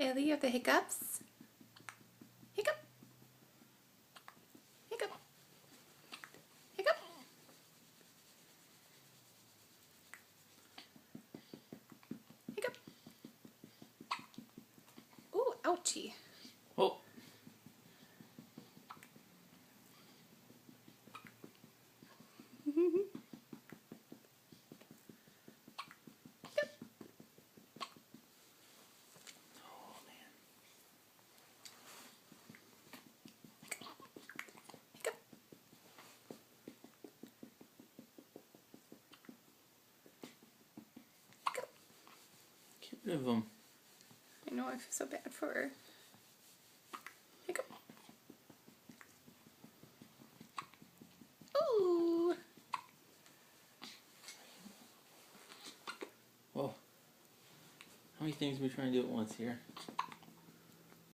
Ellie, you have the hiccups? Hiccup. Hiccup. Hiccup. Hiccup. Ooh, ouchie. Oh. Get rid of them. I know, I feel so bad for her. Hiccup. Ooh. Whoa. How many things are we trying to do at once here?